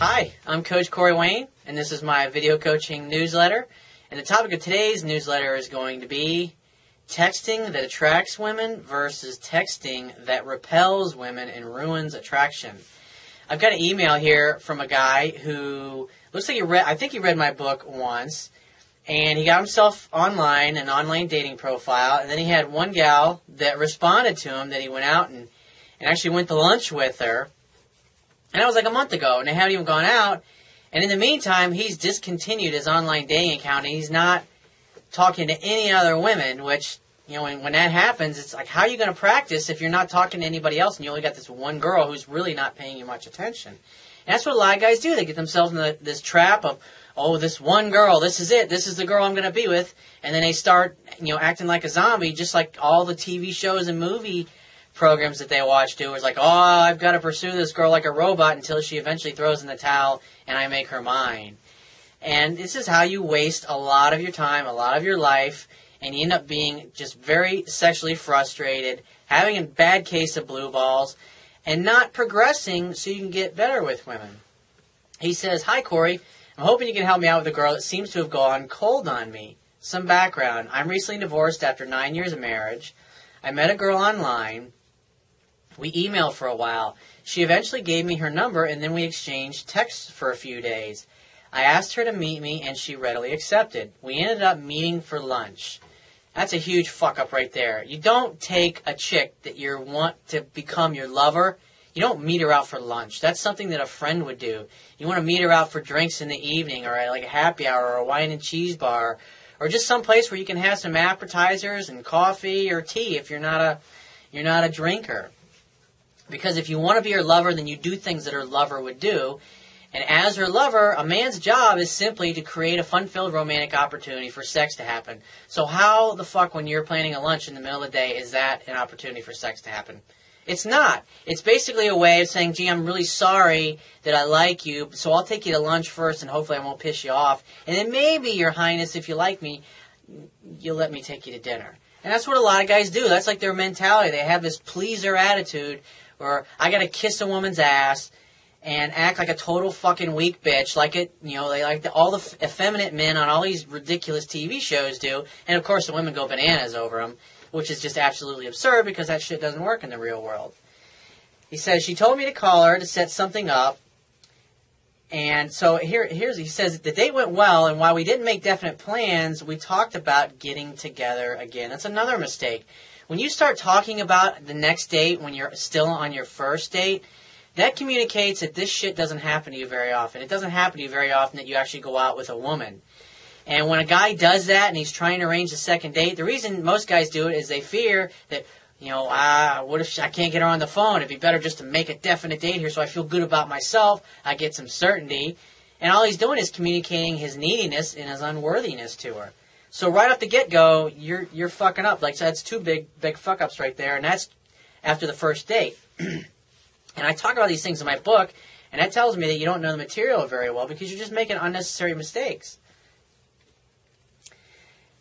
Hi, I'm Coach Corey Wayne, and this is my video coaching newsletter. And the topic of today's newsletter is going to be texting that attracts women versus texting that repels women and ruins attraction. I've got an email here from a guy who looks like I think he read my book once, and he got himself online, an online dating profile, and then he had one gal that responded to him that he went out and actually went to lunch with her. And that was like a month ago, and they haven't even gone out. And in the meantime, he's discontinued his online dating account, and he's not talking to any other women, which, you know, when that happens, it's like, how are you going to practice if you're not talking to anybody else and you only got this one girl who's really not paying you much attention? And that's what a lot of guys do. They get themselves in this trap of, oh, this one girl, this is it. This is the girl I'm going to be with. And then they start, acting like a zombie, just like all the TV shows and movie programs that they watch do. It's like, oh, I've got to pursue this girl like a robot until she eventually throws in the towel and I make her mine. And this is how you waste a lot of your time, a lot of your life, and you end up being just very sexually frustrated, having a bad case of blue balls, and not progressing so you can get better with women. He says, "Hi, Corey. I'm hoping you can help me out with a girl that seems to have gone cold on me. Some background. I'm recently divorced after 9 years of marriage. I met a girl online. We emailed for a while. She eventually gave me her number, and then we exchanged texts for a few days. I asked her to meet me, and she readily accepted. We ended up meeting for lunch." That's a huge fuck-up right there. You don't take a chick that you want to become your lover. You don't meet her out for lunch. That's something that a friend would do. You want to meet her out for drinks in the evening, or like a happy hour, or a wine and cheese bar, or just some place where you can have some appetizers and coffee or tea if you're not a drinker. Because if you want to be her lover, then you do things that her lover would do. And as her lover, a man's job is simply to create a fun-filled romantic opportunity for sex to happen. So how the fuck, when you're planning a lunch in the middle of the day, is that an opportunity for sex to happen? It's not. It's basically a way of saying, gee, I'm really sorry that I like you, so I'll take you to lunch first and hopefully I won't piss you off. And then maybe, Your Highness, if you like me, you'll let me take you to dinner. And that's what a lot of guys do. That's like their mentality. They have this pleaser attitude, or I gotta kiss a woman's ass and act like a total fucking weak bitch, like it, they like all the effeminate men on all these ridiculous TV shows do, and of course the women go bananas over them, which is just absolutely absurd because that shit doesn't work in the real world. He says, she told me to call her to set something up, and so he says, the date went well, and while we didn't make definite plans, we talked about getting together again. That's another mistake. When you start talking about the next date when you're still on your first date, that communicates that this shit doesn't happen to you very often. It doesn't happen to you very often that you actually go out with a woman. And when a guy does that and he's trying to arrange a second date, the reason most guys do it is they fear that, what if I can't get her on the phone? It'd be better just to make a definite date here so I feel good about myself. I get some certainty. And all he's doing is communicating his neediness and his unworthiness to her. So right off the get-go, you're fucking up. Like, so that's two big fuck-ups right there, and that's after the first date. And I talk about these things in my book, and that tells me that you don't know the material very well because you're just making unnecessary mistakes.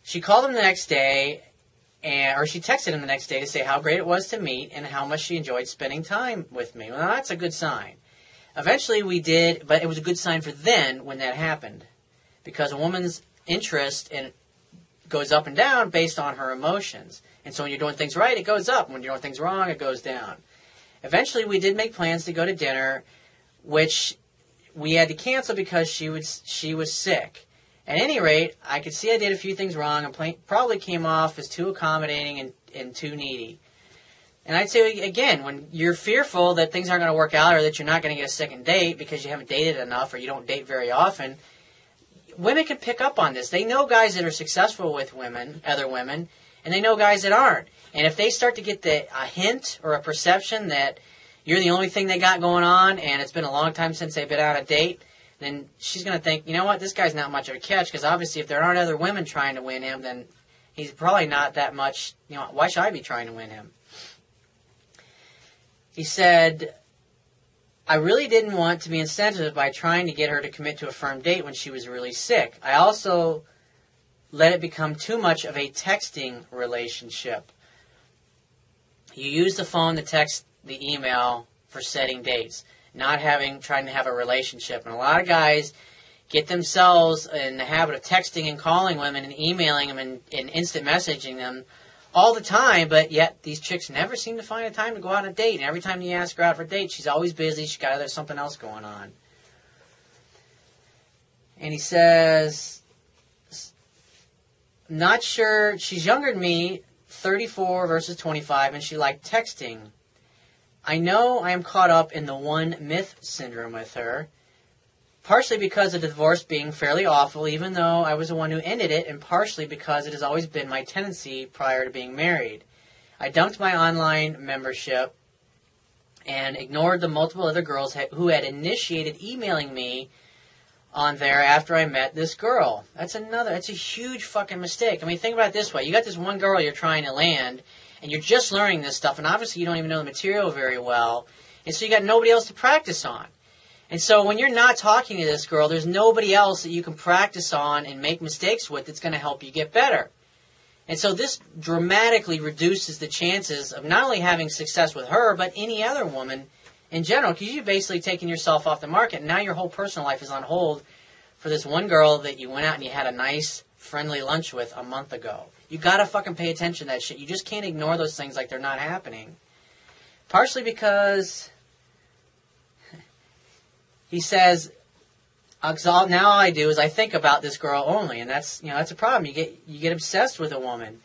She called him the next day, or she texted him the next day to say how great it was to meet and how much she enjoyed spending time with me. Well, that's a good sign. Eventually we did, but it was a good sign for then when that happened. Because a woman's interest goes up and down based on her emotions. And so when you're doing things right, it goes up. When you're doing things wrong, it goes down. Eventually, we did make plans to go to dinner, which we had to cancel because she was sick. At any rate, I could see I did a few things wrong and probably came off as too accommodating and too needy. And I'd say, again, when you're fearful that things aren't going to work out or that you're not going to get a second date because you haven't dated enough or you don't date very often, women can pick up on this. They know guys that are successful with other women, and they know guys that aren't. And if they start to get a hint or a perception that you're the only thing they got going on and it's been a long time since they've been on a date, then she's going to think, you know what, this guy's not much of a catch because obviously if there aren't other women trying to win him, then he's probably not that much, why should I be trying to win him? He said, I really didn't want to be insensitive by trying to get her to commit to a firm date when she was really sick. I also let it become too much of a texting relationship. You use the phone, the text, the email for setting dates. trying to have a relationship. And a lot of guys get themselves in the habit of texting and calling women and emailing them and instant messaging them all the time, but yet these chicks never seem to find a time to go out on a date. And every time you ask her out for a date, she's always busy. She's got something else going on. And he says, not sure, she's younger than me, 34 versus 25, and she liked texting. I know I am caught up in the one myth syndrome with her, partially because of the divorce being fairly awful, even though I was the one who ended it, and partially because it has always been my tendency prior to being married. I dumped my online membership and ignored the multiple other girls who had initiated emailing me on there after I met this girl. That's a huge fucking mistake. I mean, think about it this way. You got this one girl you're trying to land, and you're just learning this stuff, and obviously you don't even know the material very well, and so you got nobody else to practice on. And so when you're not talking to this girl, there's nobody else that you can practice on and make mistakes with that's going to help you get better. And so this dramatically reduces the chances of not only having success with her, but any other woman in general, because you've basically taken yourself off the market, and now your whole personal life is on hold for this one girl that you went out and you had a nice, friendly lunch with a month ago. You gotta fucking pay attention to that shit. You just can't ignore those things like they're not happening. Partially because he says, now all I do is I think about this girl only, and that's a problem. You get obsessed with a woman.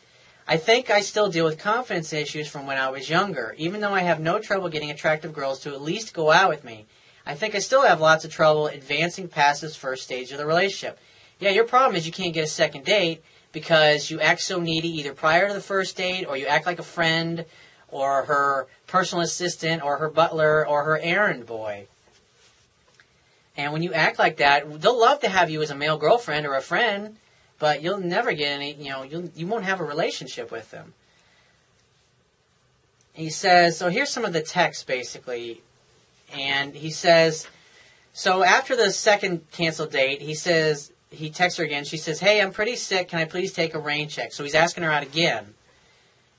I think I still deal with confidence issues from when I was younger, even though I have no trouble getting attractive girls to at least go out with me. I think I still have lots of trouble advancing past this first stage of the relationship. Yeah, your problem is you can't get a second date because you act so needy either prior to the first date, or you act like a friend, or her personal assistant, or her butler, or her errand boy. And when you act like that, they'll love to have you as a male girlfriend or a friend, but you'll never get any, you won't have a relationship with them. He says, so here's some of the text, basically. And he says, so after the second canceled date, he texts her again. She says, hey, I'm pretty sick. Can I please take a rain check? So he's asking her out again.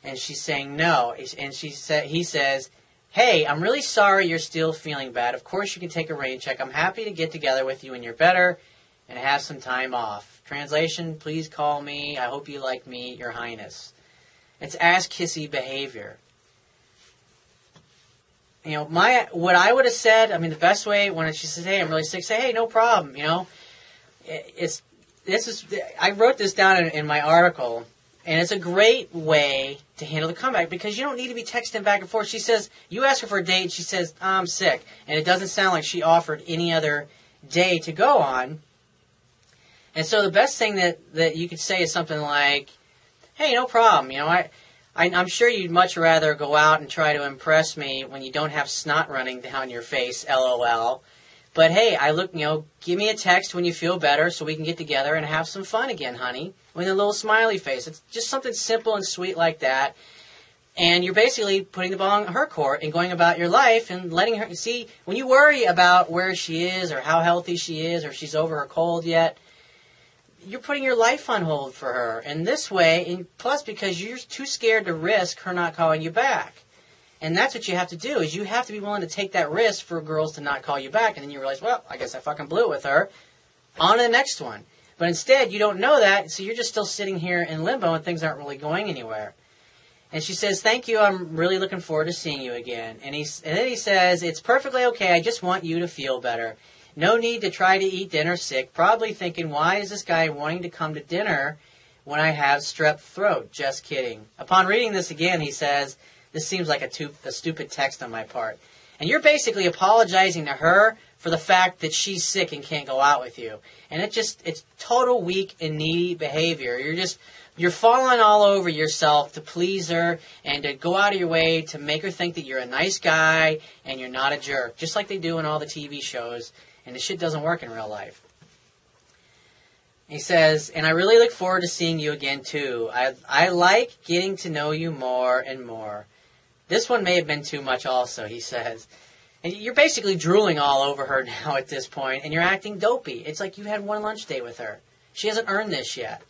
And she's saying no. And he says, hey, I'm really sorry you're still feeling bad. Of course you can take a rain check. I'm happy to get together with you when you're better and have some time off. Translation, please call me. I hope you like me, Your Highness. It's ass-kissy behavior. What I would have said, the best way when she says, hey, I'm really sick, say, hey, no problem, I wrote this down in my article, and it's a great way to handle the comeback because you don't need to be texting back and forth. She says, you ask her for a date, she says, I'm sick. And it doesn't sound like she offered any other day to go on. And so the best thing that you could say is something like, hey, no problem. I'm sure you'd much rather go out and try to impress me when you don't have snot running down your face, LOL. But hey, give me a text when you feel better so we can get together and have some fun again, honey. With a little smiley face. It's just something simple and sweet like that. And you're basically putting the ball in her court and going about your life and letting her see, when you worry about where she is or how healthy she is or if she's over her cold yet, you're putting your life on hold for her. And this way, and plus because you're too scared to risk her not calling you back. And that's what you have to do, is you have to be willing to take that risk for girls to not call you back. And then you realize, well, I guess I fucking blew it with her. On to the next one. But instead, you don't know that, so you're just still sitting here in limbo and things aren't really going anywhere. And she says, thank you, I'm really looking forward to seeing you again. And then he says, it's perfectly okay, I just want you to feel better. No need to try to eat dinner sick, probably thinking, why is this guy wanting to come to dinner when I have strep throat? Just kidding. Upon reading this again, he says, this seems like a stupid text on my part. And you're basically apologizing to her for the fact that she's sick and can't go out with you. And it's total weak and needy behavior. You're falling all over yourself to please her and to go out of your way to make her think that you're a nice guy and you're not a jerk, just like they do in all the TV shows. And the shit doesn't work in real life. He says, and I really look forward to seeing you again, too. I like getting to know you more and more. This one may have been too much also, he says. And you're basically drooling all over her now at this point, and you're acting dopey. It's like you had one lunch date with her. She hasn't earned this yet.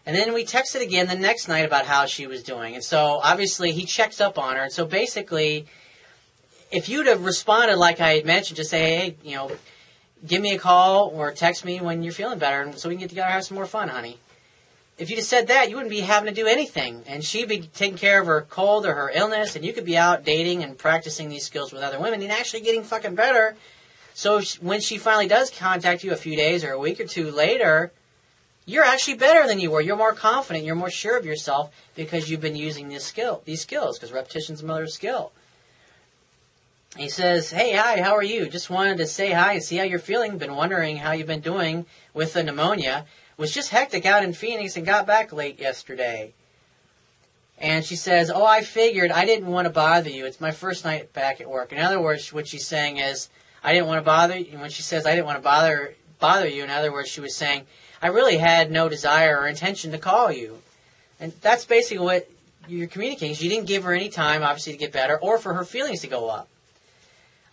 And then we texted again the next night about how she was doing. And so, obviously, he checks up on her. And so, basically, if you'd have responded like I had mentioned, just say, hey, give me a call or text me when you're feeling better so we can get together and have some more fun, honey. If you just said that, you wouldn't be having to do anything. And she'd be taking care of her cold or her illness, and you could be out dating and practicing these skills with other women and actually getting fucking better. So when she finally does contact you a few days or a week or two later, you're actually better than you were. You're more confident. You're more sure of yourself because you've been using these skills, because repetition's the mother of skill. He says, hey, hi, how are you? Just wanted to say hi and see how you're feeling. Been wondering how you've been doing with the pneumonia. Was just hectic out in Phoenix and got back late yesterday. And she says, oh, I figured I didn't want to bother you. It's my first night back at work. In other words, what she's saying is, I didn't want to bother you. And when she says, I didn't want to bother you, in other words, she was saying, I really had no desire or intention to call you. And that's basically what you're communicating. She didn't give her any time, obviously, to get better or for her feelings to go up.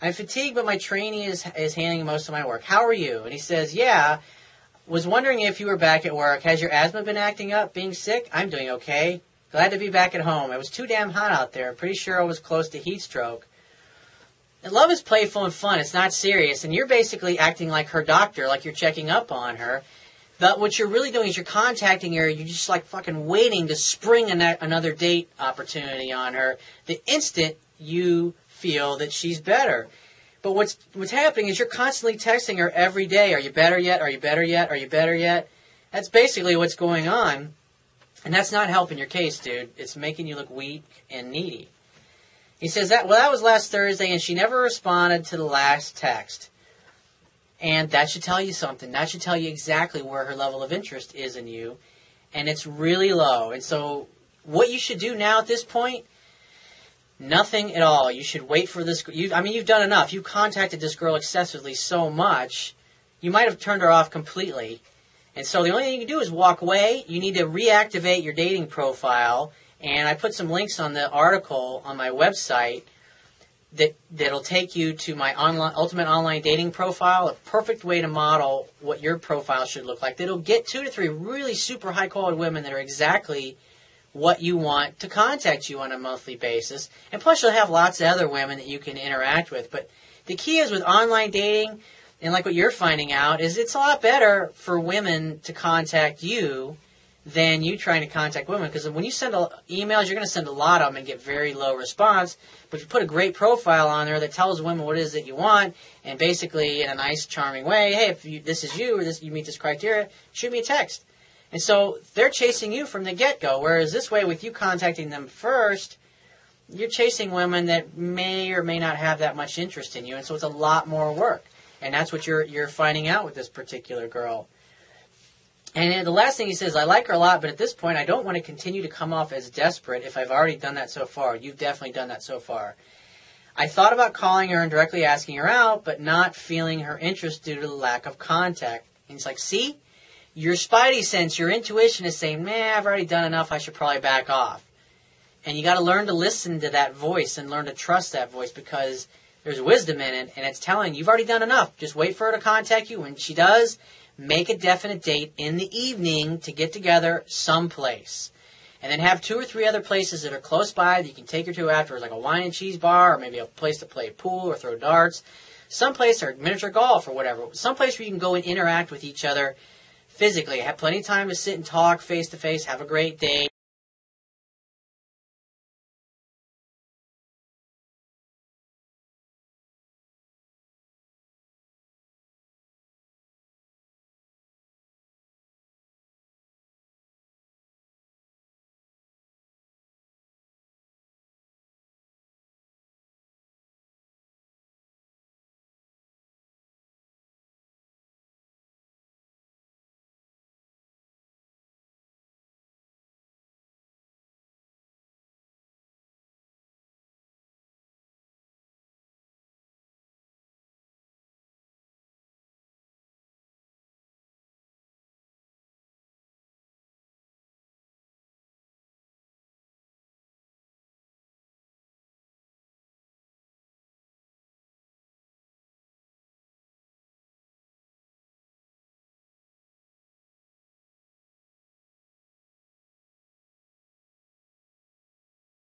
I'm fatigued, but my trainee is handling most of my work. How are you? And he says, yeah, was wondering if you were back at work. Has your asthma been acting up, being sick? I'm doing okay. Glad to be back at home. It was too damn hot out there. Pretty sure I was close to heat stroke. And love is playful and fun. It's not serious. And you're basically acting like her doctor, like you're checking up on her. But what you're really doing is you're contacting her. You're just like fucking waiting to spring another date opportunity on her the instant you feel that she's better. But what's happening is you're constantly texting her every day. Are you better yet? Are you better yet? Are you better yet? That's basically what's going on. And that's not helping your case, dude. It's making you look weak and needy. He says, that was last Thursday, and she never responded to the last text. And that should tell you something. That should tell you exactly where her level of interest is in you. And it's really low. And so what you should do now at this point, nothing at all. You should wait for this. You've done enough. You contacted this girl excessively so much, you might have turned her off completely. And so the only thing you can do is walk away. You need to reactivate your dating profile. And I put some links on the article on my website that'll take you to my ultimate online dating profile, a perfect way to model what your profile should look like. That'll get 2 to 3 really super high quality women that are exactly what you want to contact you on a monthly basis. And plus you'll have lots of other women that you can interact with. But the key is with online dating, and like what you're finding out, is it's a lot better for women to contact you than you trying to contact women. Because when you send emails, you're going to send a lot of them and get very low response. But if you put a great profile on there that tells women what it is that you want, and basically in a nice, charming way, hey, if this is you, or you meet this criteria, shoot me a text. And so they're chasing you from the get-go, whereas this way, with you contacting them first, you're chasing women that may or may not have that much interest in you, and so it's a lot more work. And that's what you're finding out with this particular girl. And the last thing he says, I like her a lot, but at this point, I don't want to continue to come off as desperate if I've already done that so far. You've definitely done that so far. I thought about calling her and directly asking her out, but not feeling her interest due to the lack of contact. And he's like, see? Your spidey sense, your intuition is saying, man, I've already done enough, I should probably back off. And you got to learn to listen to that voice and learn to trust that voice, because there's wisdom in it, and it's telling you, you've already done enough. Just wait for her to contact you. When she does, make a definite date in the evening to get together someplace. And then have 2 or 3 other places that are close by that you can take her to afterwards, like a wine and cheese bar, or maybe a place to play pool or throw darts. Someplace, or miniature golf or whatever. Someplace where you can go and interact with each other physically. Have plenty of time to sit and talk face to face, have a great day.